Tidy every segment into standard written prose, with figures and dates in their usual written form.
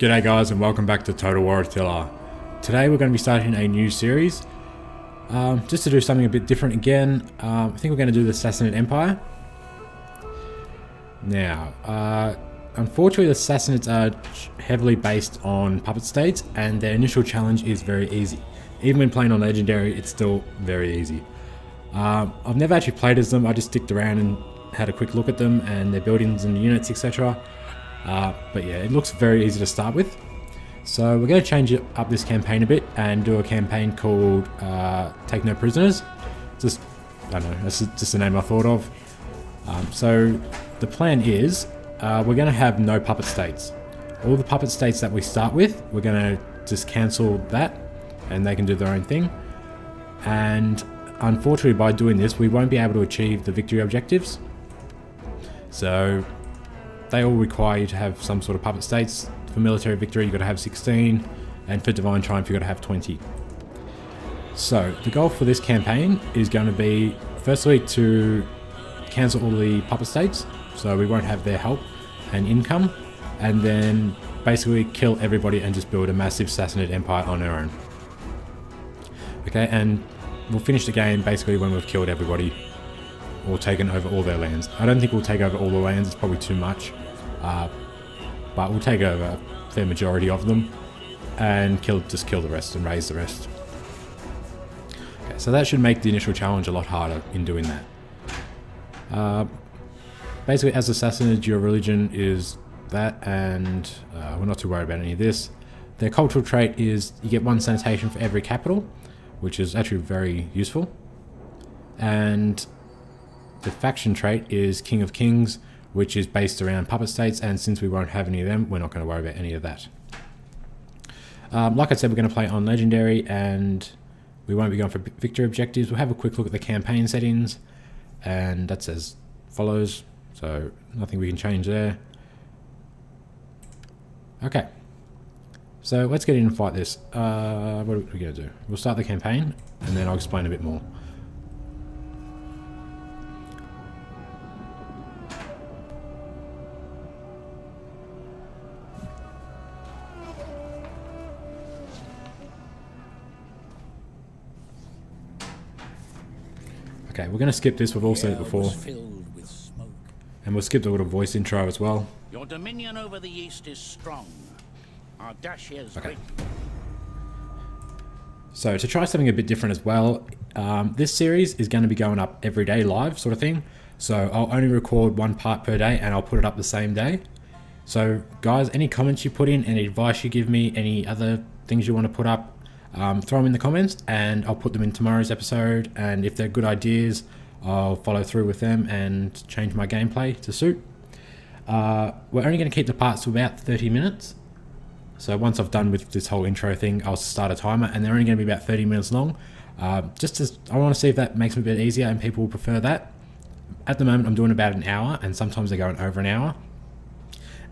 G'day guys and welcome back to Total War Attila. Today we're going to be starting a new series, just to do something a bit different again. I think we're going to do the Sassanid Empire. Now, unfortunately the Sassanids are heavily based on puppet states and their initial challenge is very easy. Even when playing on Legendary, it's still very easy. I've never actually played as them, I just sticked around and had a quick look at them and their buildings and units, etc. But yeah, it looks very easy to start with. So we're going to change it up this campaign a bit and do a campaign called Take No Prisoners. Just, I don't know, that's just the name I thought of. So the plan is we're going to have no puppet states. All the puppet states that we start with, we're going to just cancel that and they can do their own thing. And unfortunately by doing this, we won't be able to achieve the victory objectives. So they all require you to have some sort of puppet states. For military victory, you've got to have 16, and for divine triumph, you've got to have 20. So the goal for this campaign is going to be, firstly, to cancel all the puppet states, so we won't have their help and income, and then basically kill everybody and just build a massive Sassanid empire on our own. Okay, and we'll finish the game basically when we've killed everybody or taken over all their lands. I don't think we'll take over all the lands, it's probably too much. But we'll take over a fair majority of them and just kill the rest and raise the rest. Okay, so that should make the initial challenge a lot harder in doing that. Basically, as Assassinid, your religion is that, and we're not too worried about any of this. Their cultural trait is you get one sanitation for every capital, which is actually very useful. And the faction trait is King of Kings, which is based around puppet states, and since we won't have any of them, we're not going to worry about any of that. Like I said, we're going to play on Legendary, and we won't be going for victory objectives. We'll have a quick look at the campaign settings, and that's as follows, so nothing we can change there. Okay, so let's get in and fight this. What are we going to do? We'll start the campaign, and then I'll explain a bit more. Okay, we're going to skip this, we've all said it before. And we'll skip the little voice intro as well. Your dominion over the east is strong. Our dash here is great. So to try something a bit different as well, this series is going to be going up every day live sort of thing. So I'll only record one part per day and I'll put it up the same day. So guys, any comments you put in, any advice you give me, any other things you want to put up, throw them in the comments and I'll put them in tomorrow's episode, and if they're good ideas I'll follow through with them and change my gameplay to suit. We're only going to keep the parts to about 30 minutes, so once I've done with this whole intro thing I'll start a timer, and they're only going to be about 30 minutes long. I want to see if that makes it a bit easier and people will prefer that. At the moment I'm doing about an hour, and sometimes they're going over an hour,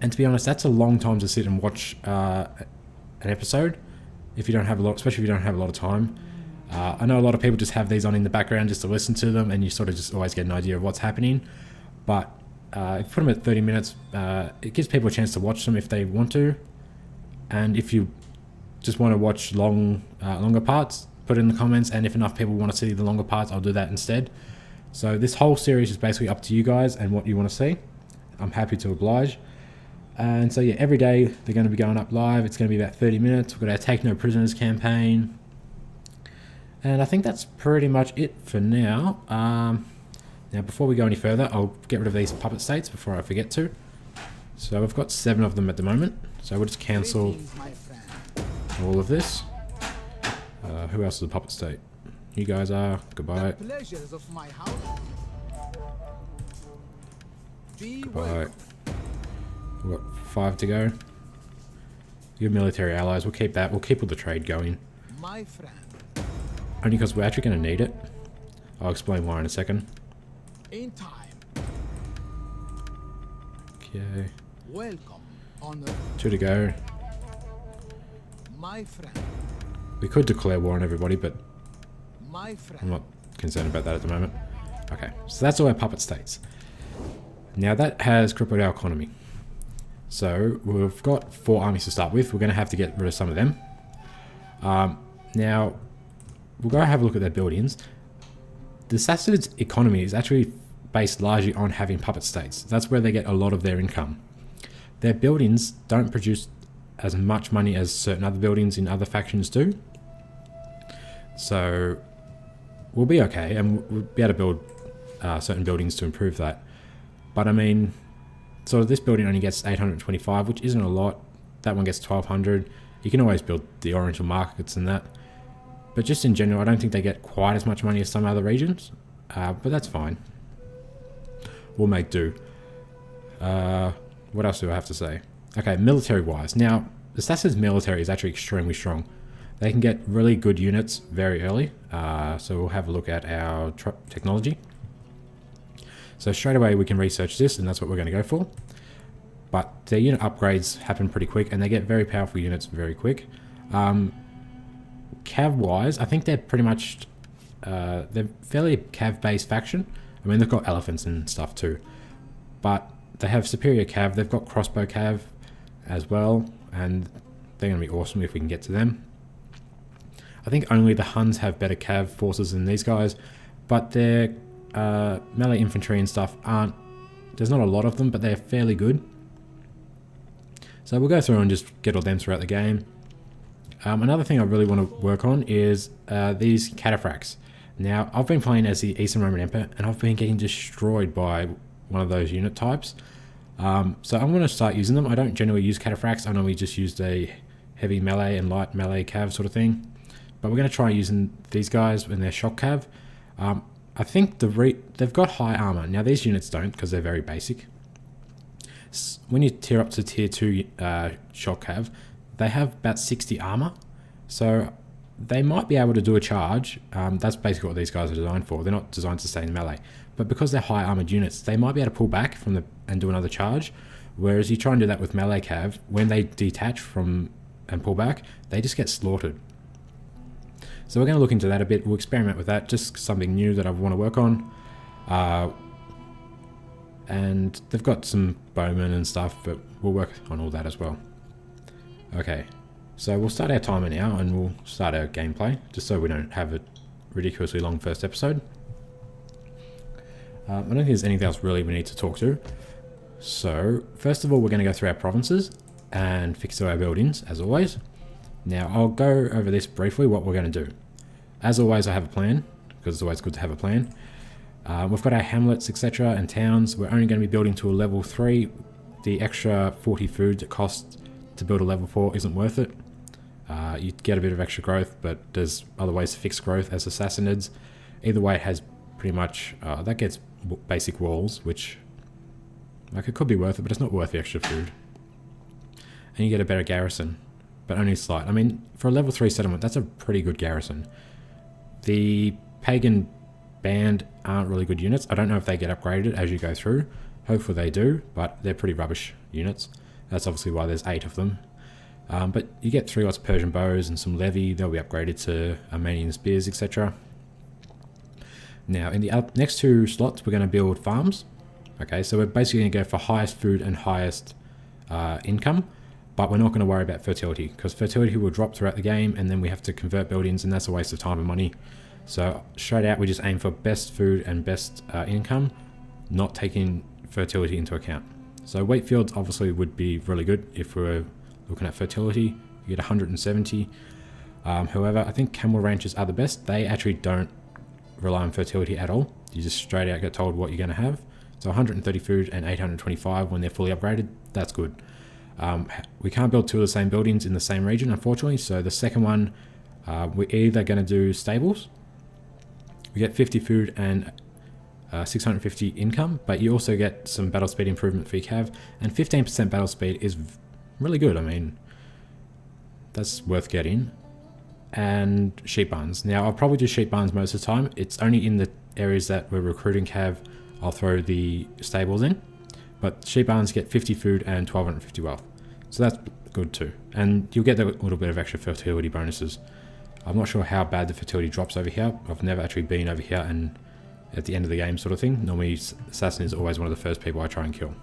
and to be honest that's a long time to sit and watch an episode. If you don't have a lot, especially if you don't have a lot of time. I know a lot of people just have these on in the background just to listen to them, and you sort of just always get an idea of what's happening. But if you put them at 30 minutes, it gives people a chance to watch them if they want to. And if you just want to watch longer parts, put it in the comments, and if enough people want to see the longer parts, I'll do that instead. So this whole series is basically up to you guys and what you want to see. I'm happy to oblige. And so yeah, every day they're going to be going up live. It's going to be about 30 minutes. We've got our Take No Prisoners campaign. And I think that's pretty much it for now. Now before we go any further, I'll get rid of these puppet states before I forget to. So we've got 7 of them at the moment. So we'll just cancel all of this. Who else is a puppet state? You guys are. Goodbye. Goodbye. We've got 5 to go. Your military allies, we'll keep that. We'll keep all the trade going. My friend. Only because we're actually going to need it. I'll explain why in a second. In time. Okay. Welcome. Honor. 2 to go. My friend. We could declare war on everybody, but my friend. I'm not concerned about that at the moment. Okay, so that's all our puppet states. Now that has crippled our economy. So we've got 4 armies to start with. We're going to have to get rid of some of them. Now, we'll go have a look at their buildings. The Sassanid's economy is actually based largely on having puppet states. That's where they get a lot of their income. Their buildings don't produce as much money as certain other buildings in other factions do. So we'll be okay, and we'll be able to build certain buildings to improve that. But I mean, so this building only gets 825, which isn't a lot. That one gets 1200. You can always build the Oriental markets and that. But just in general, I don't think they get quite as much money as some other regions. But that's fine. We'll make do. What else do I have to say? Okay, military-wise. Now, the Sassanid's military is actually extremely strong. They can get really good units very early. So we'll have a look at our technology. So straight away we can research this, and that's what we're going to go for. But their unit upgrades happen pretty quick, and they get very powerful units very quick. Cav-wise, I think they're pretty much... they're fairly cav-based faction. I mean, they've got elephants and stuff too. But they have superior cav. They've got crossbow cav as well, and they're going to be awesome if we can get to them. I think only the Huns have better cav forces than these guys, but their melee infantry and stuff aren't... There's not a lot of them, but they're fairly good. So we'll go through and just get all them throughout the game. Another thing I really want to work on is these cataphracts. Now, I've been playing as the Eastern Roman Emperor, and I've been getting destroyed by one of those unit types. So I'm going to start using them. I don't generally use cataphracts. I normally just use a heavy melee and light melee cav sort of thing. But we're going to try using these guys in their shock cav. I think they've got high armor. Now, these units don't, because they're very basic. When you tier up to tier 2 shock cav, they have about 60 armor. So they might be able to do a charge. That's basically what these guys are designed for. They're not designed to stay in melee. But because they're high armored units, they might be able to pull back from and do another charge. Whereas you try and do that with melee cav, when they detach from and pull back, they just get slaughtered. So we're going to look into that a bit. We'll experiment with that. Just something new that I want to work on. And they've got some bowmen and stuff, but we'll work on all that as well. Okay, so we'll start our timer now, and we'll start our gameplay, just so we don't have a ridiculously long first episode. I don't think there's anything else really we need to talk to. So, first of all, we're going to go through our provinces and fix our buildings, as always. Now, I'll go over this briefly, what we're going to do. As always, I have a plan, because it's always good to have a plan. We've got our hamlets, etc., and towns. We're only going to be building to a level 3. The extra 40 food it costs to build a level 4 isn't worth it. You get a bit of extra growth, but there's other ways to fix growth as the Sassanids. Either way, it has pretty much... that gets basic walls, which... like, it could be worth it, but it's not worth the extra food. And you get a better garrison, but only slight. I mean, for a level 3 settlement, that's a pretty good garrison. The pagan band aren't really good units. I don't know if they get upgraded as you go through. Hopefully they do, but they're pretty rubbish units. That's obviously why there's 8 of them. But you get 3 lots of Persian bows and some levy. They'll be upgraded to Armenian spears, etc. Now, in the next 2 slots, we're going to build farms. Okay, so we're basically going to go for highest food and highest income, but we're not going to worry about fertility, because fertility will drop throughout the game, and then we have to convert buildings, and that's a waste of time and money. So straight out, we just aim for best food and best income, not taking fertility into account. So wheat fields obviously would be really good if we're looking at fertility. You get 170. However, I think camel ranches are the best. They actually don't rely on fertility at all. You just straight out get told what you're going to have. So 130 food and 825 when they're fully upgraded. That's good. We can't build 2 of the same buildings in the same region, unfortunately. So the second one, we're either going to do stables. We get 50 food and 650 income, but you also get some battle speed improvement for your cav, and 15% battle speed is really good. I mean, that's worth getting. And sheep barns. Now, I'll probably do sheep barns most of the time. It's only in the areas that we're recruiting cav I'll throw the stables in, but sheep barns get 50 food and 1250 wealth, so that's good too. And you'll get a little bit of extra fertility bonuses. I'm not sure how bad the fertility drops over here. I've never actually been over here and at the end of the game sort of thing. Normally Assassin is always one of the first people I try and kill.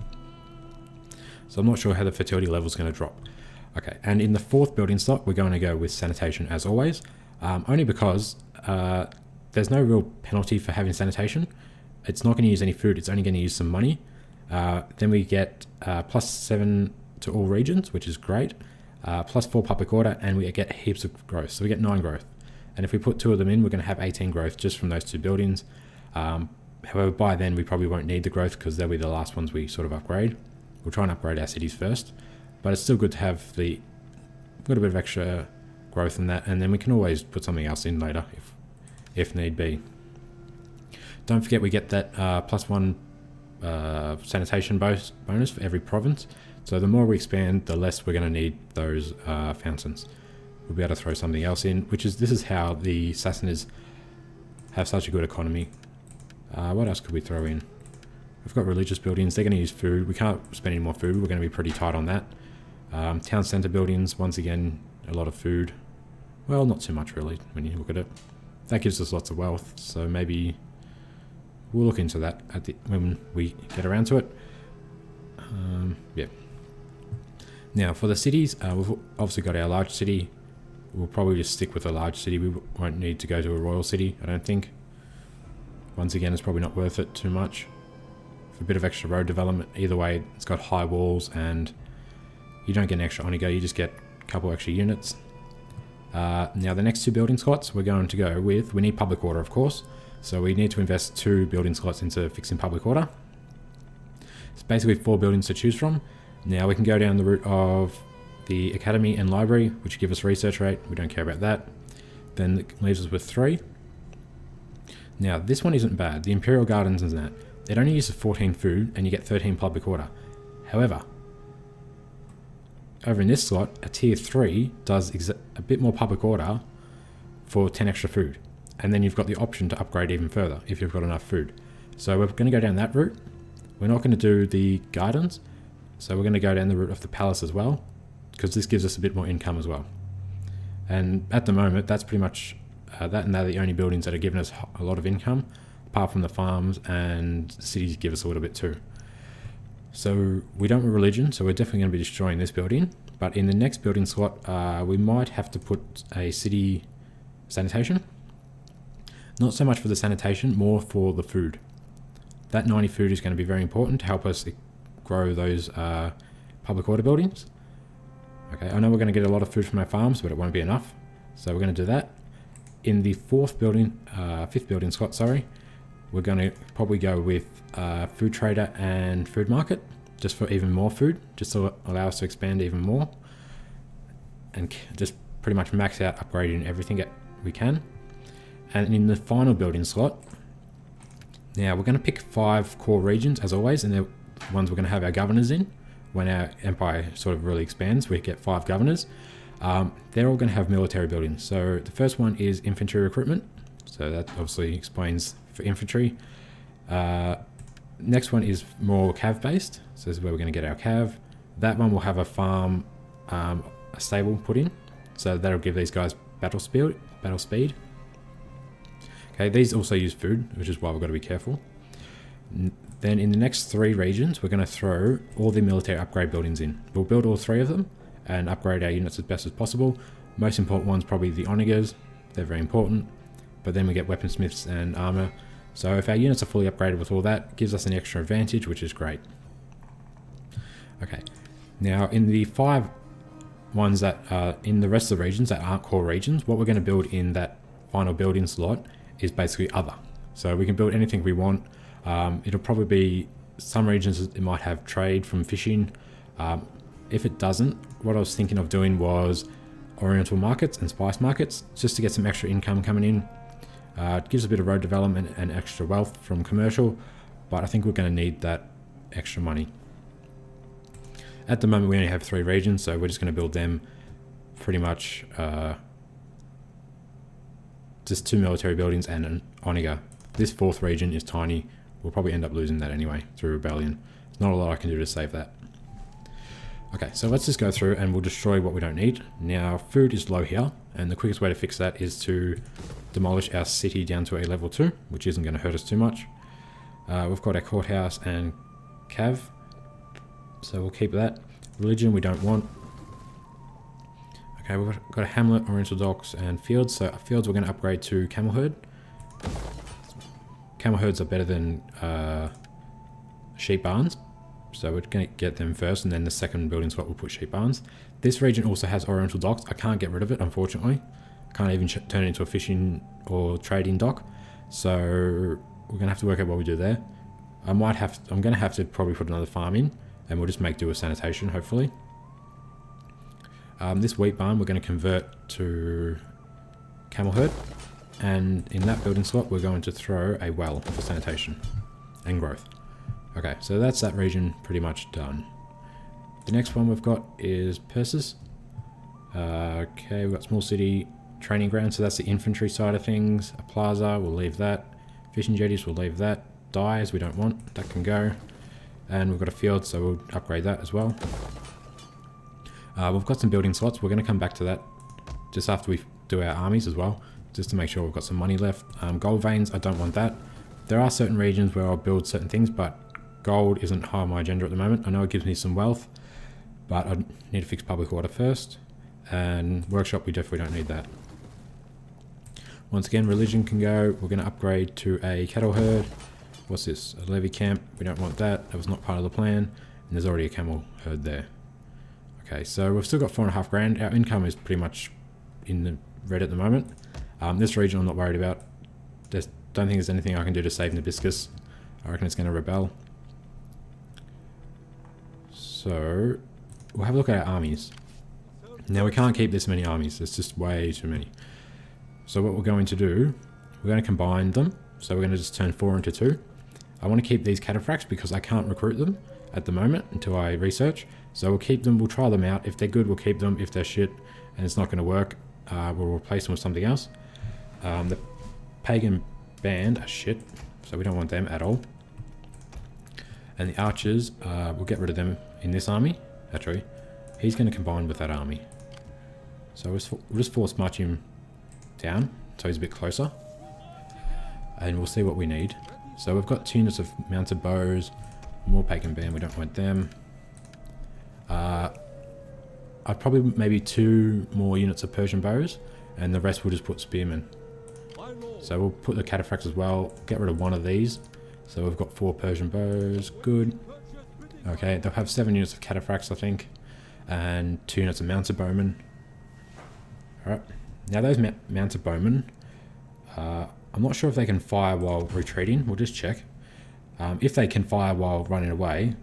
So I'm not sure how the fertility level is going to drop. Okay, and in the 4th building slot, we're going to go with sanitation as always, only because there's no real penalty for having sanitation. It's not going to use any food, it's only going to use some money. Then we get +7 to all regions, which is great, +4 public order, and we get heaps of growth, so we get 9 growth. And if we put 2 of them in, we're going to have 18 growth just from those 2 buildings. However, by then we probably won't need the growth because they'll be the last ones we sort of upgrade. We'll try and upgrade our cities first, but it's still good to have the little bit of extra growth in that, and then we can always put something else in later if need be. Don't forget we get that +1 sanitation bonus for every province, so the more we expand, the less we're going to need those fountains. We'll be able to throw something else in, this is how the Sassanids have such a good economy. What else could we throw in? We've got religious buildings, they're going to use food. We can't spend any more food, we're going to be pretty tight on that. Town centre buildings, once again, a lot of food. Well, not too much really, when you look at it. That gives us lots of wealth, so maybe we'll look into that when we get around to it. Yeah. Now, for the cities, we've obviously got our large city. We'll probably just stick with a large city. We won't need to go to a royal city, I don't think. Once again, it's probably not worth it too much. For a bit of extra road development, either way, it's got high walls and you don't get an extra Onigo, you just get a couple extra units. Now the next 2 building slots we're going to go with, we need public order of course, so we need to invest 2 building slots into fixing public order. It's basically 4 buildings to choose from. Now we can go down the route of the academy and library, which give us research rate, we don't care about that. Then it leaves us with 3. Now this one isn't bad, the Imperial Gardens and that, it only uses 14 food and you get 13 public order. However, over in this slot, a tier 3 does a bit more public order for 10 extra food. And then you've got the option to upgrade even further if you've got enough food. So we're going to go down that route. We're not going to do the gardens. So we're going to go down the route of the palace as well, because this gives us a bit more income as well. And at the moment, that's pretty much that, and they're the only buildings that are giving us a lot of income, apart from the farms, and the cities give us a little bit too. So we don't want religion, so we're definitely going to be destroying this building. But in the next building slot, we might have to put a city sanitation. Not so much for the sanitation, more for the food. That 90 food is going to be very important to help us grow those public order buildings. Okay, I know we're going to get a lot of food from our farms, but it won't be enough. So we're going to do that. In the 5th building slot, sorry, we're going to probably go with food trader and food market, just for even more food, just to allow us to expand even more, and just pretty much max out upgrading everything we can. And in the final building slot, now we're going to pick 5 core regions as always, and they're the ones we're going to have our governors in. When our empire sort of really expands, we get 5 governors. They're all going to have military buildings. So the first one is infantry recruitment, so that obviously explains for infantry. Next one is more cav based, so this is where we're going to get our cav. That one will have a farm, a stable put in, so that'll give these guys battle speed. Okay, these also use food, which is why we've got to be careful. Then in the next 3 regions, we're going to throw all the military upgrade buildings in. We'll build all 3 of them and upgrade our units as best as possible. Most important one's probably the Onagers, they're very important. But then we get weaponsmiths and armor. So if our units are fully upgraded with all that, it gives us an extra advantage, which is great. Okay, now in the 5 ones that are in the rest of the regions that aren't core regions, what we're going to build in that final building slot is basically other. So we can build anything we want. It'll probably be some regions, it might have trade from fishing. If it doesn't, what I was thinking of doing was oriental markets and spice markets, just to get some extra income coming in. It gives a bit of road development and extra wealth from commercial, but I think we're going to need that extra money. At the moment we only have 3 regions, so we're just going to build them pretty much just 2 military buildings and an Oniga. This 4th region is tiny. We'll probably end up losing that anyway through rebellion. There's not a lot I can do to save that. Okay, so let's just go through and we'll destroy what we don't need. Now, food is low here, and the quickest way to fix that is to demolish our city down to a level 2, which isn't going to hurt us too much. We've got our courthouse and cav. So we'll keep that. Religion we don't want. Okay, we've got a hamlet, Oriental Docks, and fields. So fields we're going to upgrade to camel herd. Camel herds are better than sheep barns. So we're going to get them first, and then the second building slot we'll put sheep barns. This region also has Oriental Docks. I can't get rid of it, unfortunately. Can't even turn it into a fishing or trading dock. So we're going to have to work out what we do there. I'm going to have to probably put another farm in, and we'll just make do with sanitation, hopefully. This wheat barn we're going to convert to camel herd, and in that building slot we're going to throw a well for sanitation and growth. Okay, so that's that region pretty much done. The next one we've got is Persis. Okay, we've got small city training ground, so that's the infantry side of things. A plaza, we'll leave that. Fishing jetties, we'll leave that. Dyes, we don't want, that can go. And we've got a field, so we'll upgrade that as well. We've got some building slots. We're going to come back to that just after we do our armies as well, just to make sure we've got some money left. Gold veins, I don't want that. There are certain regions where I'll build certain things, but gold isn't high on my agenda at the moment. I know it gives me some wealth, but I need to fix public order first. And workshop, we definitely don't need that. Once again, religion can go. We're going to upgrade to a cattle herd. What's this? A levy camp. We don't want that. That was not part of the plan. And there's already a camel herd there. Okay, so we've still got 4.5 grand. Our income is pretty much in the red at the moment. This region I'm not worried about. Don't think there's anything I can do to save Nabiscus. I reckon it's going to rebel. So we'll have a look at our armies. Now we can't keep this many armies. There's just way too many. So what we're going to do, we're going to combine them. So we're going to just turn 4 into 2. I want to keep these cataphracts because I can't recruit them at the moment until I research. So we'll keep them, we'll try them out. If they're good, we'll keep them. If they're shit and it's not going to work, we'll replace them with something else. The pagan band are shit, so we don't want them at all. And the archers, we'll get rid of them in this army. Actually, he's going to combine with that army. So we'll just force march him down so he's a bit closer. And we'll see what we need. So we've got 2 units of mounted bows, more pagan band, we don't want them. I'd probably maybe 2 more units of Persian bows, and the rest we'll just put spearmen. So we'll put the cataphracts as well, get rid of 1 of these. So we've got 4 Persian bows, good. Okay, they'll have 7 units of cataphracts I think, and 2 units of mounted bowmen. Alright, now those mounted bowmen, I'm not sure if they can fire while retreating, we'll just check. If they can fire while running away,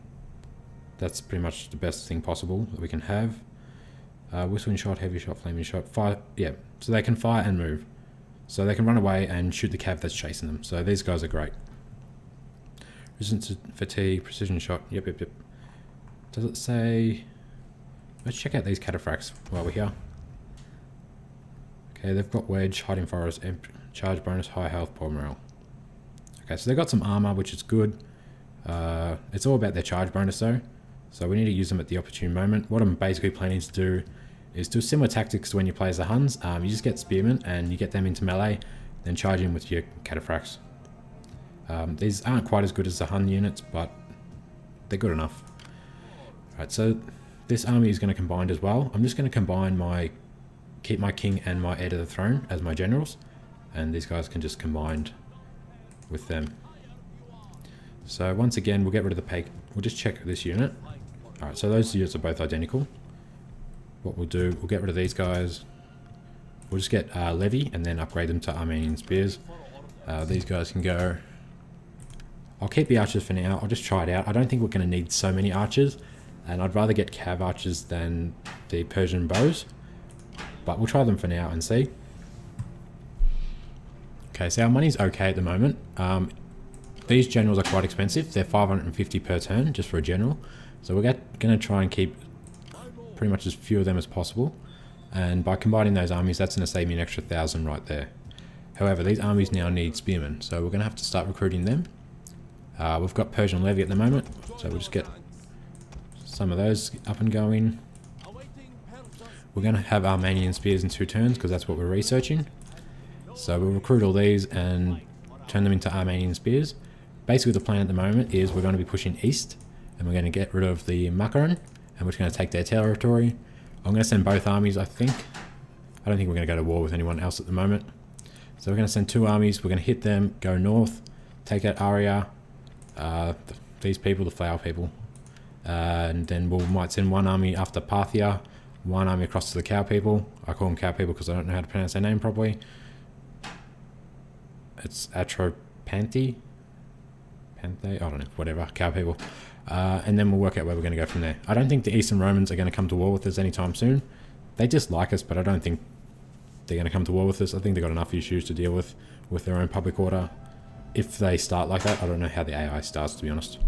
that's pretty much the best thing possible that we can have. Whistling shot, heavy shot, flaming shot, fire, yeah, so they can fire and move. So they can run away and shoot the cav that's chasing them, so these guys are great. Resistance to fatigue, precision shot, yep. Does it say... Let's check out these cataphracts while we're here. Okay, they've got wedge, hiding forest, charge bonus, high health, poor morale. Okay, so they've got some armor, which is good. It's all about their charge bonus though, so we need to use them at the opportune moment. What I'm basically planning to do is do similar tactics to when you play as the Huns. You just get spearmen and you get them into melee, then charge in with your cataphracts. These aren't quite as good as the Hun units, but they're good enough. Alright, so this army is going to combine as well. I'm just going to combine keep my king and my heir to the throne as my generals, and these guys can just combine with them. So once again, we'll get rid of the peg. We'll just check this unit. Alright, so those units are both identical. What we'll do, we'll get rid of these guys. We'll just get Levy and then upgrade them to Armenian spears. These guys can go. I'll keep the archers for now. I'll just try it out. I don't think we're going to need so many archers, and I'd rather get cav archers than the Persian bows. But we'll try them for now and see. Okay, so our money's okay at the moment. These generals are quite expensive. They're 550 per turn just for a general. So we're going to try and keep pretty much as few of them as possible. And by combining those armies, that's going to save me an extra 1,000 right there. However, these armies now need spearmen, so we're going to have to start recruiting them. We've got Persian levy at the moment, so we'll just get some of those up and going. We're going to have Armenian spears in 2 turns because that's what we're researching. So we'll recruit all these and turn them into Armenian spears. Basically the plan at the moment is we're going to be pushing east and we're going to get rid of the Makaran, and we're just going to take their territory. I'm going to send both armies, I think. I don't think we're going to go to war with anyone else at the moment. So we're going to send 2 armies, we're going to hit them, go north, take out Arya, these people, the flower people. And then we might send 1 army after Parthia, 1 army across to the cow people. I call them cow people because I don't know how to pronounce their name properly. It's Atropanthe? Panthe? I don't know, whatever, cow people. And then we'll work out where we're going to go from there. I don't think the Eastern Romans are going to come to war with us anytime soon. They dislike us, but I don't think they're going to come to war with us. I think they've got enough issues to deal with their own public order. If they start like that, I don't know how the AI starts, to be honest.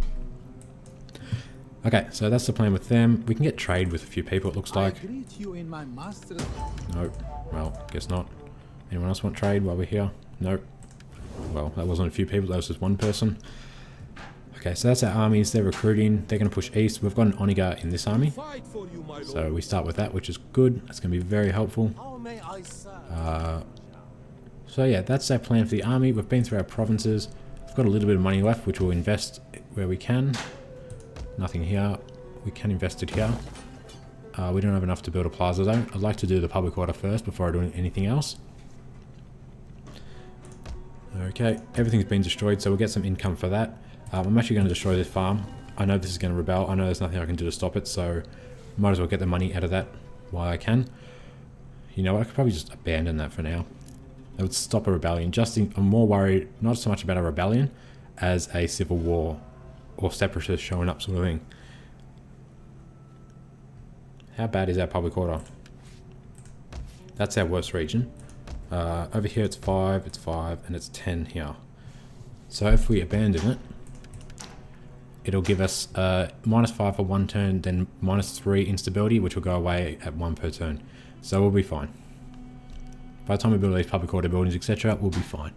Okay, so that's the plan with them. We can get trade with a few people, it looks like. Nope. Well, guess not. Anyone else want trade while we're here? Nope. Well, that wasn't a few people, that was just 1 person. Okay, so that's our armies. They're recruiting. They're going to push east. We've got an Oniga in this army. So we start with that, which is good. That's going to be very helpful. So yeah, that's our plan for the army. We've been through our provinces. We've got a little bit of money left, which we'll invest where we can. Nothing here. We can invest it here. We don't have enough to build a plaza though. I'd like to do the public order first before I do anything else. Okay, everything's been destroyed, so we'll get some income for that. I'm actually going to destroy this farm. I know this is going to rebel. I know there's nothing I can do to stop it, so might as well get the money out of that while I can. You know what, I could probably just abandon that for now. It would stop a rebellion. I'm more worried, not so much about a rebellion, as a civil war or separatists showing up sort of thing. How bad is our public order? That's our worst region. Over here it's 5, and it's 10 here. So if we abandon it, it'll give us -5 for 1 turn, then -3 instability, which will go away at 1 per turn. So we'll be fine. By the time we build these public order buildings, etc., we'll be fine.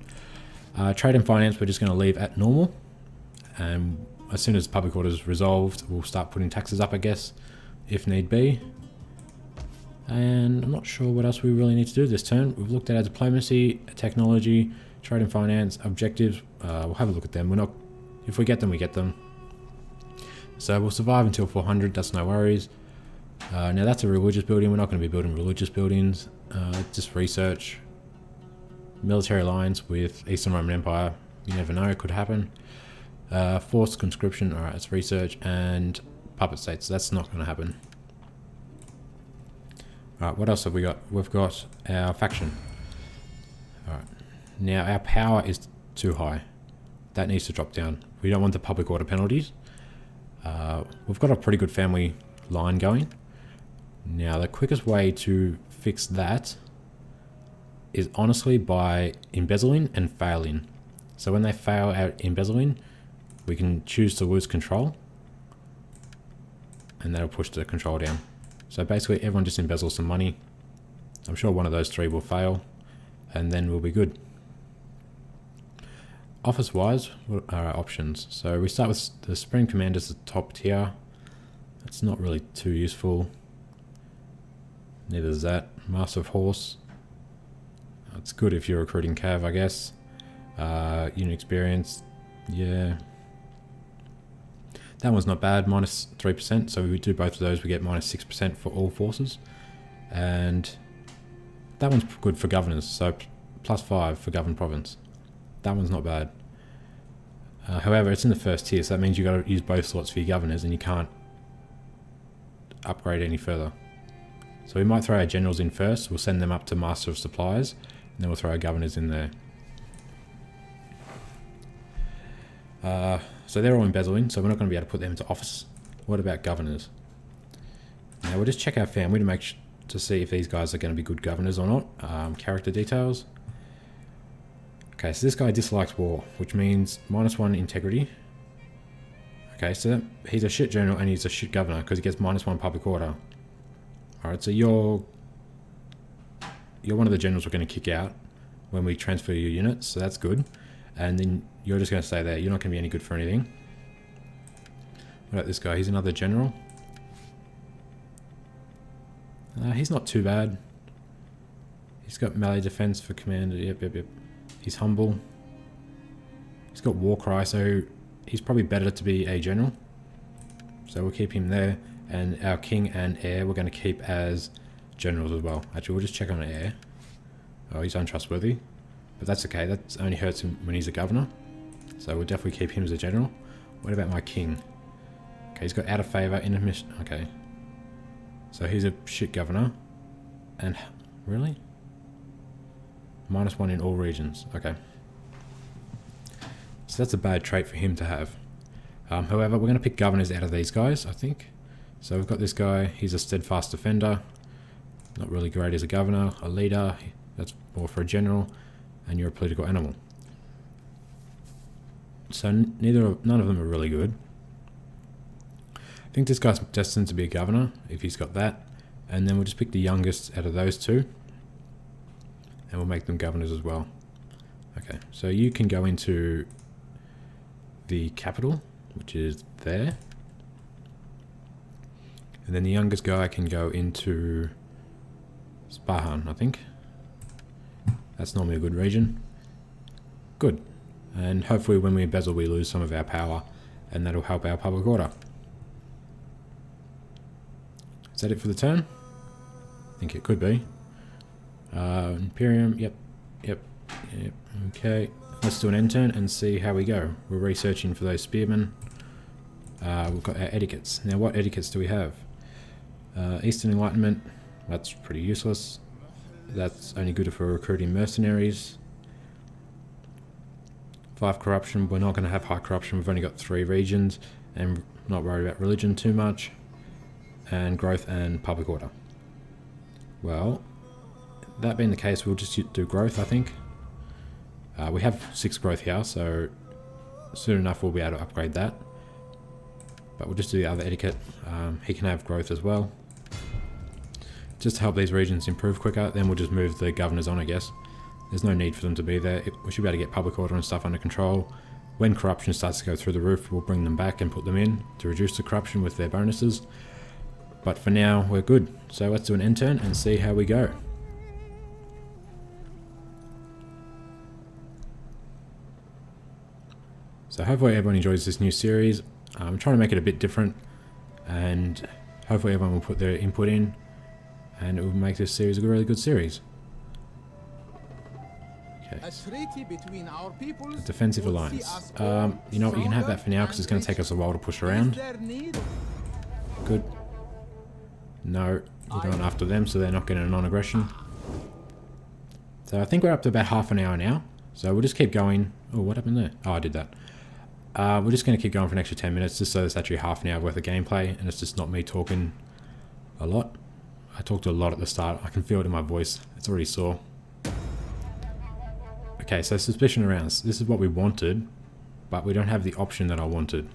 Trade and finance, we're just going to leave at normal. And as soon as public order is resolved, we'll start putting taxes up, I guess, if need be. And I'm not sure what else we really need to do this turn. We've looked at our diplomacy, technology, trade and finance, objectives. We'll have a look at them. If we get them, we get them. So we'll survive until 400, that's no worries. Now that's a religious building. We're not going to be building religious buildings. Just research. Military alliance with Eastern Roman Empire. You never know, it could happen. Forced conscription, alright, it's research. And puppet states, so that's not going to happen. Alright, what else have we got? We've got our faction. Alright, now our power is too high. That needs to drop down. We don't want the public order penalties. We've got a pretty good family line going. Now the quickest way to fix that is honestly by embezzling and failing. So when they fail at embezzling, we can choose to lose control, and that'll push the control down. So basically everyone just embezzles some money. I'm sure one of those 3 will fail, and then we'll be good. Office wise, what are our options? So we start with the Supreme Commander's the top tier. That's not really too useful. Neither is that. Master of Horse. It's good if you're recruiting Cav, I guess. Unit experience. Yeah. That one's not bad. -3%. So if we do both of those, we get -6% for all forces. And that one's good for governors. So +5 for governed province. That one's not bad. However, it's in the first tier, so that means you've got to use both slots for your governors, and you can't upgrade any further. So we might throw our generals in first. We'll send them up to Master of Supplies, and then we'll throw our governors in there. So they're all embezzling, so we're not going to be able to put them into office. What about governors? Now we'll just check our family to see if these guys are going to be good governors or not. Character details. Okay, so this guy dislikes war, which means -1 integrity. Okay, so he's a shit general and he's a shit governor because he gets -1 public order. Alright, so you're one of the generals we're going to kick out when we transfer your units, so that's good. And then you're just going to stay there. You're not going to be any good for anything. What about this guy? He's another general. He's not too bad. He's got melee defense for commander. Yep. He's humble. He's got war cry, so he's probably better to be a general. So we'll keep him there. And our king and heir we're going to keep as generals as well. Actually, we'll just check on heir. Oh, he's untrustworthy. But that's okay. That only hurts him when he's a governor. So we'll definitely keep him as a general. What about my king? Okay, he's got out of favour in a mission. Okay. So he's a shit governor. And really? -1 in all regions. Okay. So that's a bad trait for him to have. However, we're going to pick governors out of these guys, I think. So we've got this guy. He's a steadfast defender. Not really great as a governor. A leader. That's more for a general. And you're a political animal. So none of them are really good. I think this guy's destined to be a governor, if he's got that. And then we'll just pick the youngest out of those two. And we'll make them governors as well. Okay, so you can go into the capital, which is there. And then the youngest guy can go into Spahan, I think. That's normally a good region. Good. And hopefully when we embezzle we lose some of our power, and that'll help our public order. Is that it for the turn? I think it could be. Imperium, yep. Okay, let's do an end turn and see how we go. We're researching for those spearmen. We've got our etiquettes. Now what etiquettes do we have? Eastern Enlightenment, that's pretty useless. That's only good for recruiting mercenaries. 5 corruption, we're not going to have high corruption, we've only got 3 regions, and not worried about religion too much. And growth and public order. Well, that being the case, we'll just do growth, I think. We have 6 growth here, so soon enough we'll be able to upgrade that. But we'll just do the other etiquette. He can have growth as well. Just to help these regions improve quicker, then we'll just move the governors on, I guess. There's no need for them to be there. We should be able to get public order and stuff under control. When corruption starts to go through the roof, we'll bring them back and put them in to reduce the corruption with their bonuses. But for now, we're good. So let's do an end turn and see how we go. So hopefully everyone enjoys this new series. I'm trying to make it a bit different, and hopefully everyone will put their input in, and it will make this series a really good series. Okay. A defensive alliance. You know what, you can have that for now because it's going to take us a while to push around. Good. No, we're going after them, so they're not getting a non-aggression. So I think we're up to about half an hour now. So we'll just keep going. Oh, what happened there? Oh, I did that. We're just going to keep going for an extra 10 minutes, just so it's actually half an hour worth of gameplay, and it's just not me talking a lot. I talked a lot at the start. I can feel it in my voice. It's already sore. Okay, so suspicion rounds. This is what we wanted, but we don't have the option that I wanted.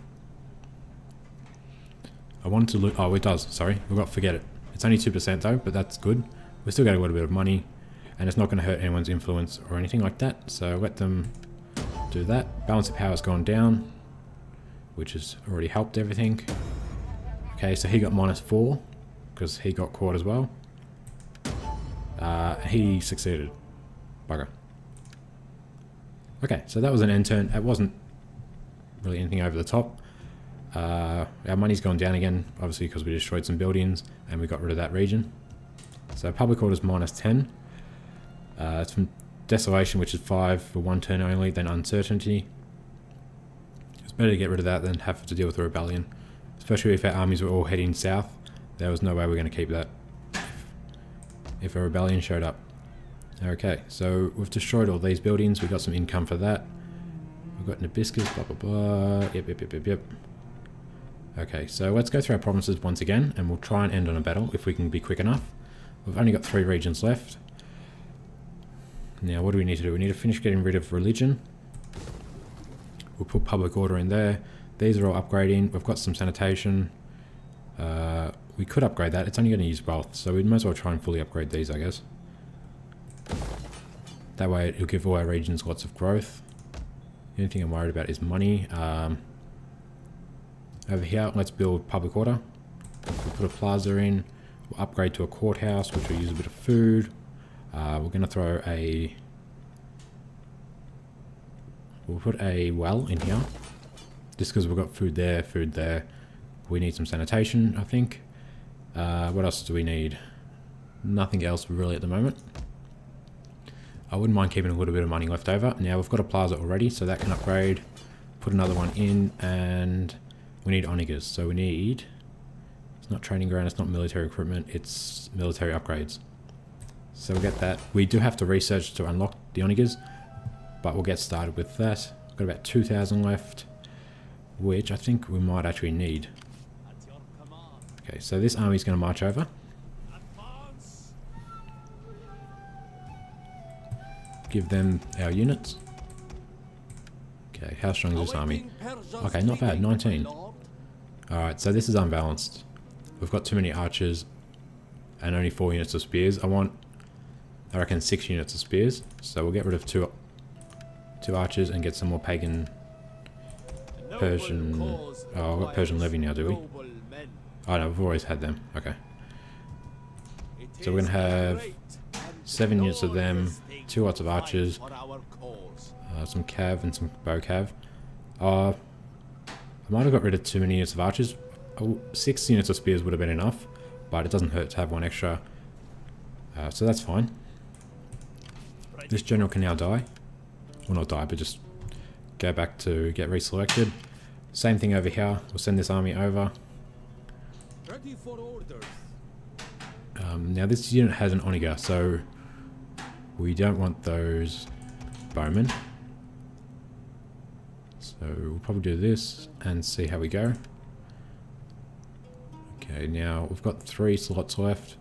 I wanted to loot. Oh, it does. Sorry, we've got to forget it. It's only 2% though, but that's good. We still got a little bit of money, and it's not going to hurt anyone's influence or anything like that. So let them do that. Balance of power's gone down, which has already helped everything. Okay, so he got -4 because he got caught as well. He succeeded. Bugger. Okay, so that was an end turn. It wasn't really anything over the top. Our money's gone down again, obviously because we destroyed some buildings and we got rid of that region. So public order's -10. It's from desolation, which is 5 for 1 turn only, then uncertainty. It's better to get rid of that than have to deal with a rebellion, especially if our armies were all heading south. There was no way we're going to keep that if a rebellion showed up. Okay, so we've destroyed all these buildings. We got some income for that. We've got Nabiscus, blah blah blah. Yep. Okay, so let's go through our provinces once again, and we'll try and end on a battle if we can be quick enough. We've only got 3 regions left. Now, what do we need to do? We need to finish getting rid of religion. We'll put public order in there. These are all upgrading. We've got some sanitation. We could upgrade that. It's only going to use wealth, so we might as well try and fully upgrade these, I guess. That way it'll give all our regions lots of growth. The only thing I'm worried about is money. Over here, let's build public order. We'll put a plaza in. We'll upgrade to a courthouse, which will use a bit of food. We're going to throw a... We'll put a well in here. Just because we've got food there, We need some sanitation, I think. What else do we need? Nothing else really at the moment. I wouldn't mind keeping a little bit of money left over. Now we've got a plaza already, so that can upgrade. Put another one in, and we need onagers. So we need... It's not training ground, it's not military equipment, it's military upgrades. So we'll get that. We do have to research to unlock the onagers, but we'll get started with that. We've got about 2,000 left, which I think we might actually need. Okay, so this army's going to march over. Give them our units. Okay, how strong is this army? Okay, not bad, 19. Alright, so this is unbalanced. We've got too many archers and only 4 units of spears. I reckon 6 units of spears. So we'll get rid of two archers and get some more pagan Persian... Oh, I've got Persian levy now, do we? Oh no, we've always had them. Okay. So we're going to have 7 units of them, 2 lots of archers, some cav and some bow cav. I might have got rid of too many units of archers. 6 units of spears would have been enough, but it doesn't hurt to have 1 extra. So that's fine. This general can now die. Well, not die, but just go back to get reselected. Same thing over here. We'll send this army over. Ready for orders. Now this unit has an onager, so we don't want those bowmen. So we'll probably do this and see how we go. Okay, now we've got 3 slots left.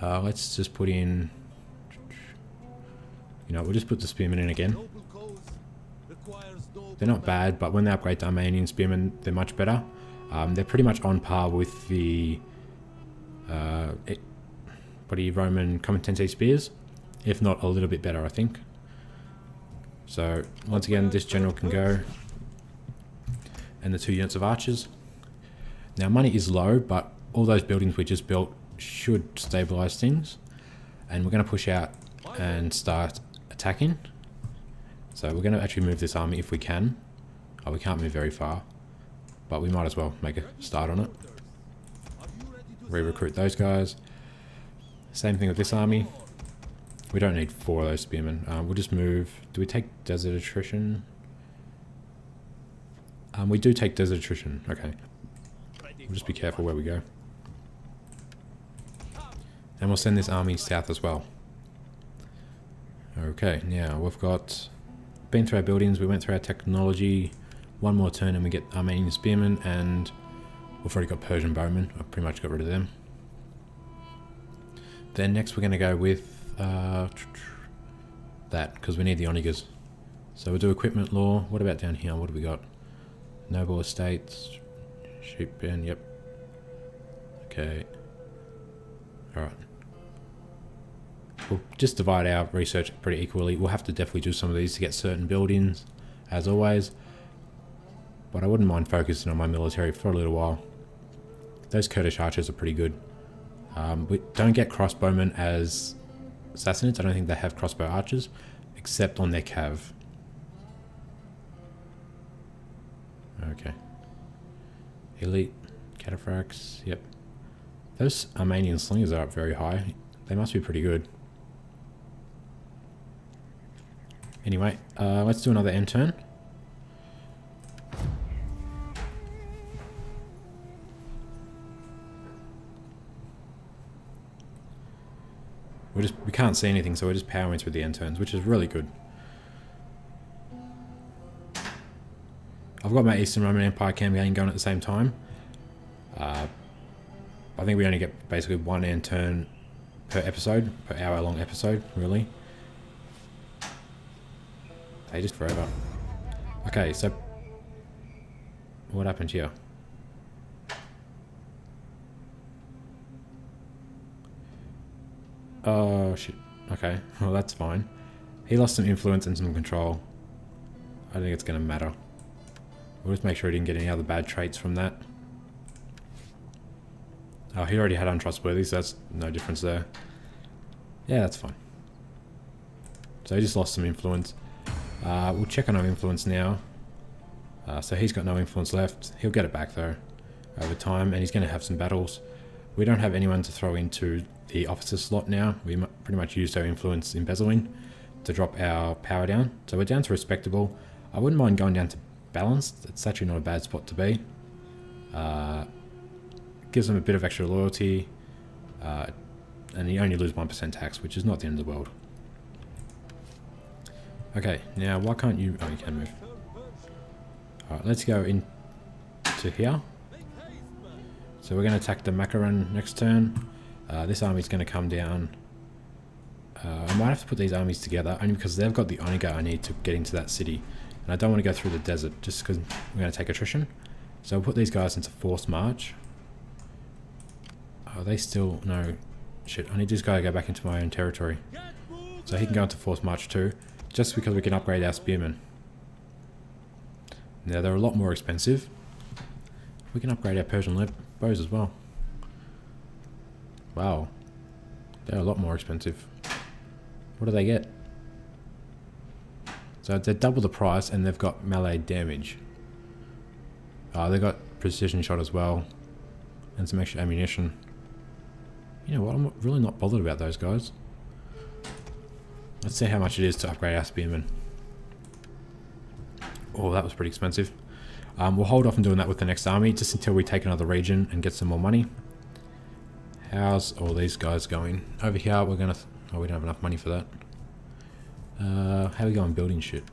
Let's just put in... You know, we'll just put the spearmen in again. They're not bad, but when they upgrade to Armenian spearmen, they're much better. They're pretty much on par with the Roman Comitatense spears, if not a little bit better, I think. So once again, this general can go, and the 2 units of archers. Now money is low, but all those buildings we just built should stabilize things, and we're going to push out and start attacking. So we're going to actually move this army if we can. Oh, we can't move very far, but we might as well make a start on it. Re-recruit those guys. Same thing with this army. We don't need 4 of those spearmen. We'll just move. Do we take desert attrition? We do take desert attrition. Okay. We'll just be careful where we go. And we'll send this army south as well. Okay, now we've been through our buildings, we went through our technology. 1 more turn and we get Armenian spearmen, and we've already got Persian bowmen. I've pretty much got rid of them. Then next we're going to go with that, because we need the onagers. So we'll do equipment law. What about down here? What do we got? Noble estates, sheep pen, yep. Okay. Alright. We'll just divide our research pretty equally. We'll have to definitely do some of these to get certain buildings, as always. But I wouldn't mind focusing on my military for a little while. Those Kurdish archers are pretty good. We don't get crossbowmen as Sassanids. I don't think they have crossbow archers, except on their cav. Okay. Elite cataphracts, yep. Those Armenian slingers are up very high. They must be pretty good. Anyway, let's do another end turn. We can't see anything, so we're just powering through the end turns, which is really good. I've got my Eastern Roman Empire campaign going at the same time. I think we only get basically 1 end turn per episode, per hour-long episode, really. They just forever. Okay, so what happened here? Oh shit. Okay, well that's fine. He lost some influence and some control. I don't think it's going to matter. We'll just make sure he didn't get any other bad traits from that. Oh, he already had untrustworthy, so that's no difference there. Yeah, that's fine. So he just lost some influence. We'll check on our influence now. So he's got no influence left. He'll get it back though. over time, and he's going to have some battles. We don't have anyone to throw into the officer slot now. We pretty much used our influence in Bezelwyn to drop our power down. So we're down to respectable. I wouldn't mind going down to balanced. It's actually not a bad spot to be. Gives them a bit of extra loyalty. And you only lose 1% tax, which is not the end of the world. Okay, now why can't you... Oh, you can move. Alright, let's go into here. So we're going to attack the Makaran next turn. This army's going to come down. I might have to put these armies together, only because they've got the Oniga I need to get into that city. And I don't want to go through the desert, just because we're going to take attrition. So we'll put these guys into forced march. Oh, they still... No. Shit, I need this guy to go back into my own territory. So he can go into forced march too, just because we can upgrade our spearmen. Now they're a lot more expensive. We can upgrade our Persian bows as well. Wow. They're a lot more expensive. What do they get? So they're double the price and they've got melee damage. They've got precision shot as well. And some extra ammunition. You know what, I'm really not bothered about those guys. Let's see how much it is to upgrade our spearmen. Oh, that was pretty expensive. We'll hold off on doing that with the next army, just until we take another region and get some more money. How's all these guys going? Over here, we're gonna... Oh, we don't have enough money for that. How are we going building shit?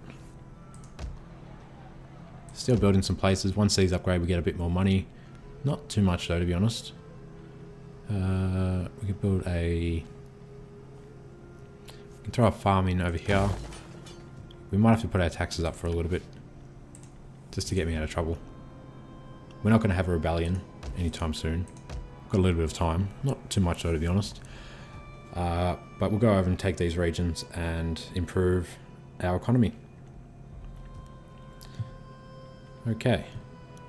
Still building some places. Once these upgrade, we get a bit more money. Not too much though, to be honest. We could build a... We can throw a farm in over here. We might have to put our taxes up for a little bit. Just to get me out of trouble. We're not going to have a rebellion anytime soon. Got a little bit of time. Not too much though, to be honest. But we'll go over and take these regions and improve our economy. Okay.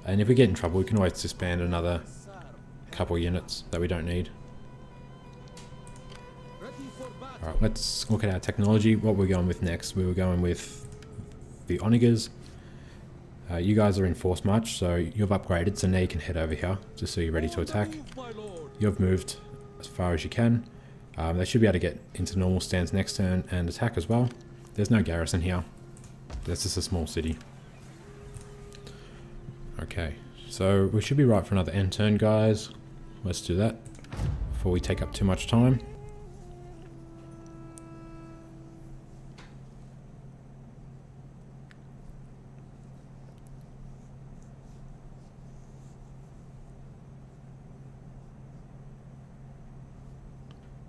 And if we get in trouble, we can always disband another couple units that we don't need. Alright, let's look at our technology. What we're going with next. We were going with the Onigas. You guys are in force march, so you've upgraded, so now you can head over here, just so you're ready to attack. You've moved as far as you can. They should be able to get into normal stands next turn and attack as well. There's no garrison here. That's just a small city. Okay, so we should be right for another end turn, guys. Let's do that before we take up too much time.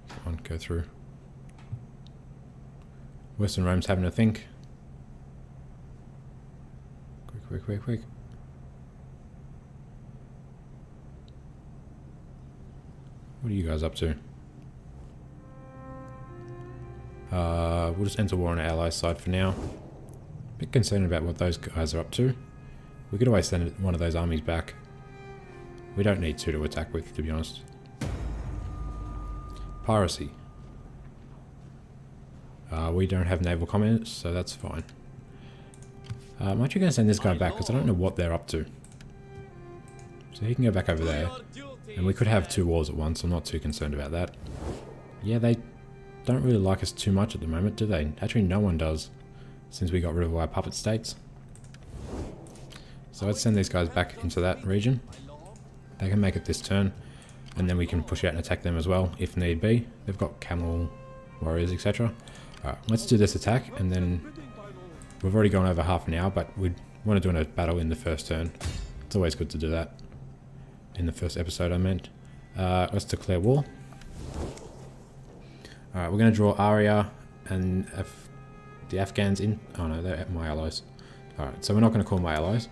Come on, go through. Western Rome's having a think. Quick, quick, quick, quick. What are you guys up to? We'll just enter war on our allies' side for now. Bit concerned about what those guys are up to. We could always send one of those armies back. We don't need two to attack with, to be honest. Piracy. We don't have naval comments, so that's fine. I'm actually going to send this guy back because I don't know what they're up to. So he can go back over there. And we could have two wars at once, I'm not too concerned about that. Yeah, they don't really like us too much at the moment, do they? Actually, no one does, since we got rid of our puppet states. So let's send these guys back into that region. They can make it this turn, and then we can push out and attack them as well, if need be. They've got camel warriors, etc. Alright, let's do this attack, and then we've already gone over half an hour, but we want to do a battle in the first turn. It's always good to do that. In the first episode, I meant. Let's declare war. Alright, we're going to draw Arya and the Afghans in. Oh no, they're my allies. Alright, so we're not going to call my allies.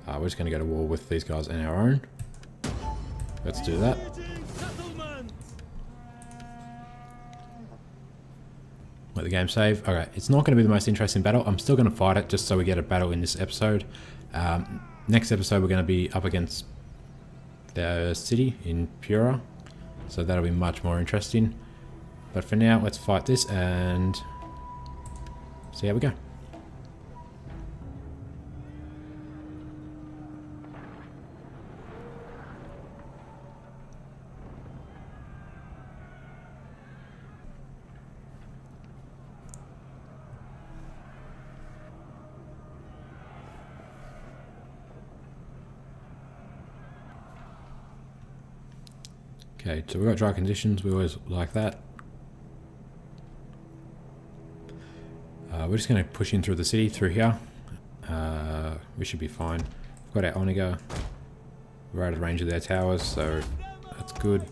We're just going to go to war with these guys and our own. Let's do that. Let the game save. Okay, it's not going to be the most interesting battle. I'm still going to fight it just so we get a battle in this episode. Next episode, we're going to be up against the city in Pura, so that'll be much more interesting. But for now, let's fight this and see how we go. Okay, so we've got dry conditions, we always like that. We're just going to push in through the city, through here. We should be fine. We've got our Onega. We're out of range of their towers, so that's good.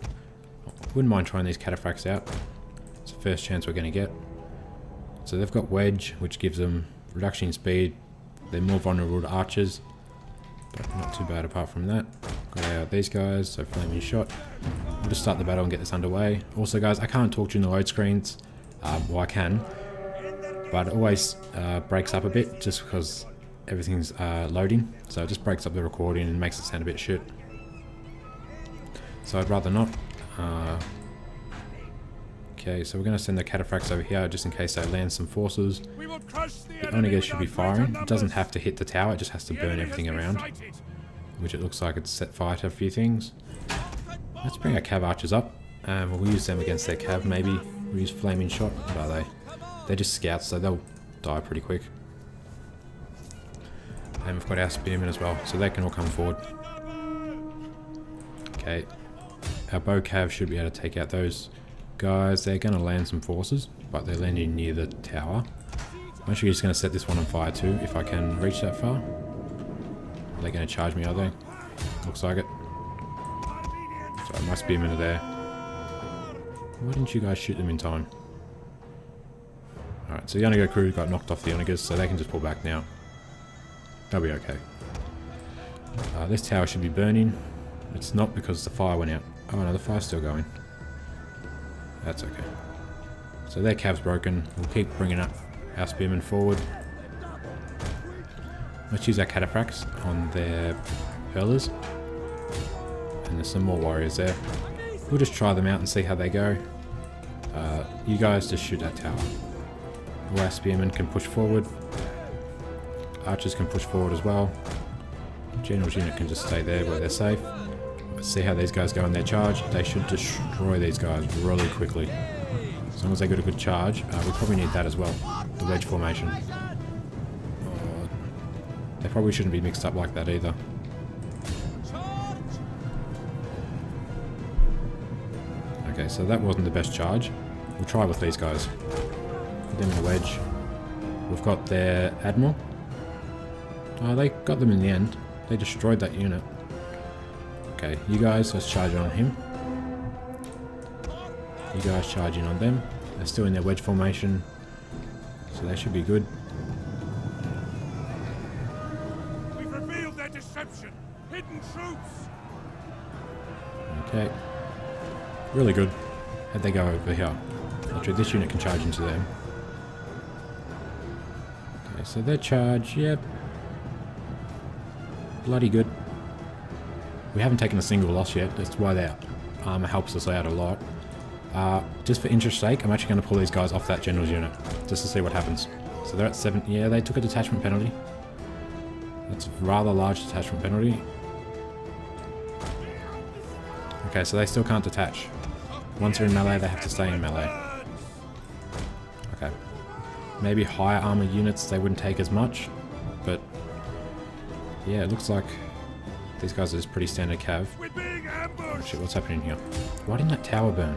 Wouldn't mind trying these cataphracts out. It's the first chance we're going to get. So they've got Wedge, which gives them reduction in speed. They're more vulnerable to archers, but not too bad apart from that. Got out these guys, so flaming shot. We'll just start the battle and get this underway. Also guys, I can't talk during the load screens. Well, I can, but it always breaks up a bit just because everything's loading. So it just breaks up the recording and makes it sound a bit shit. So I'd rather not. Okay, so we're going to send the cataphracts over here just in case they land some forces. The Onega should be firing. It doesn't have to hit the tower, it just has to burn everything around. Which it looks like it's set fire to a few things. Let's bring our cav archers up. We'll use them against their cav maybe. We'll use flaming shot. What are they? They're just scouts, so they'll die pretty quick. And we've got our spearmen as well, so they can all come forward. Okay. Our bow cav should be able to take out those guys. They're going to land some forces, but they're landing near the tower. I'm actually just going to set this one on fire too, if I can reach that far. Are they going to charge me, are they? Looks like it. Sorry, my spearmen are there. Why didn't you guys shoot them in time? Alright, so the Onega crew got knocked off the Onegas, so they can just pull back now. They'll be okay. This tower should be burning. It's not because the fire went out. Oh no, the fire's still going. That's okay. So their cav's broken. We'll keep bringing up our spearmen forward. Let's use our cataphracts on their hurlers. And there's some more warriors there. We'll just try them out and see how they go. You guys just shoot that tower. All our spearmen can push forward. Archers can push forward as well. General's unit can just stay there where they're safe. Let's see how these guys go in their charge. They should destroy these guys really quickly. As long as they got a good charge. We probably need that as well. The wedge formation. They probably shouldn't be mixed up like that either. Okay, so that wasn't the best charge. We'll try with these guys. Put them in a wedge. We've got their admiral. Oh, they got them in the end. They destroyed that unit. Okay, you guys, let's charge on him. You guys charge in on them. They're still in their wedge formation, so they should be good. We've revealed their deception. Hidden troops. Okay. Really good. How'd they go over here? Actually, this unit can charge into them. Okay, so their charge, yep. Bloody good. We haven't taken a single loss yet. That's why their armor helps us out a lot. Just for interest's sake, I'm actually going to pull these guys off that general's unit. Just to see what happens. So they're at 7. Yeah, they took a detachment penalty. That's a rather large detachment penalty. Okay, so they still can't detach. Once they're in melee, they have to stay in melee. Okay. Maybe higher armor units, they wouldn't take as much. But yeah, it looks like these guys are just pretty standard cav. Oh shit, what's happening here? Why didn't that tower burn?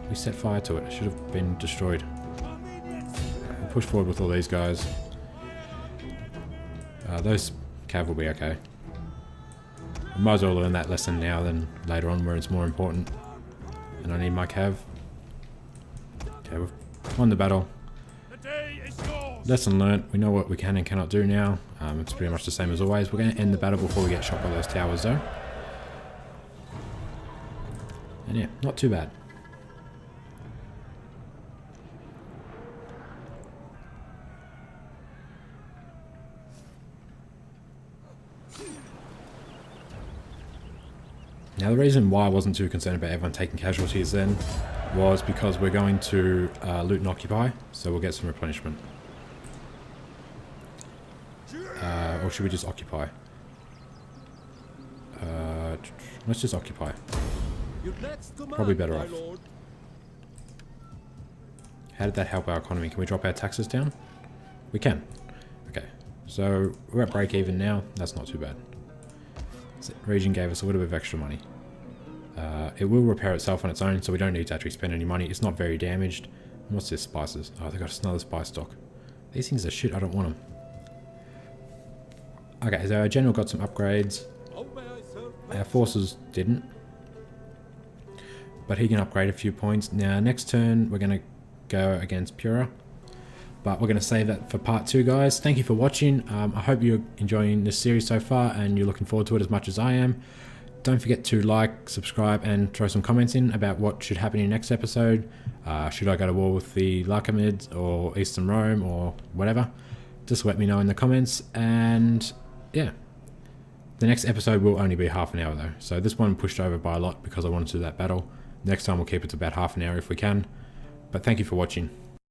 We set fire to it. It should have been destroyed. We'll push forward with all these guys. Those cav will be okay. I might as well learn that lesson now than later on where it's more important. And I need my cav. Okay, we've won the battle. Lesson learnt. We know what we can and cannot do now. It's pretty much the same as always. We're going to end the battle before we get shot by those towers though. And yeah, not too bad. Now the reason why I wasn't too concerned about everyone taking casualties then was because we're going to loot and occupy, so we'll get some replenishment. Or should we just occupy? Let's just occupy. Probably better off. How did that help our economy? Can we drop our taxes down? We can. Okay, so we're at break even now. That's not too bad. Region gave us a little bit of extra money. It will repair itself on its own, so we don't need to actually spend any money. It's not very damaged. What's this? Spices. Oh, they got another spice stock. These things are shit. I don't want them. Okay, so our general got some upgrades. Our forces didn't. But he can upgrade a few points. Now, next turn, we're going to go against Pura. But we're going to save that for part 2, guys. Thank you for watching. I hope you're enjoying this series so far and you're looking forward to it as much as I am. Don't forget to like, subscribe, and throw some comments in about what should happen in the next episode. Should I go to war with the Larkamids or Eastern Rome or whatever? Just let me know in the comments. And yeah, the next episode will only be half an hour though. So this one pushed over by a lot because I wanted to do that battle. Next time we'll keep it to about half an hour if we can. But thank you for watching.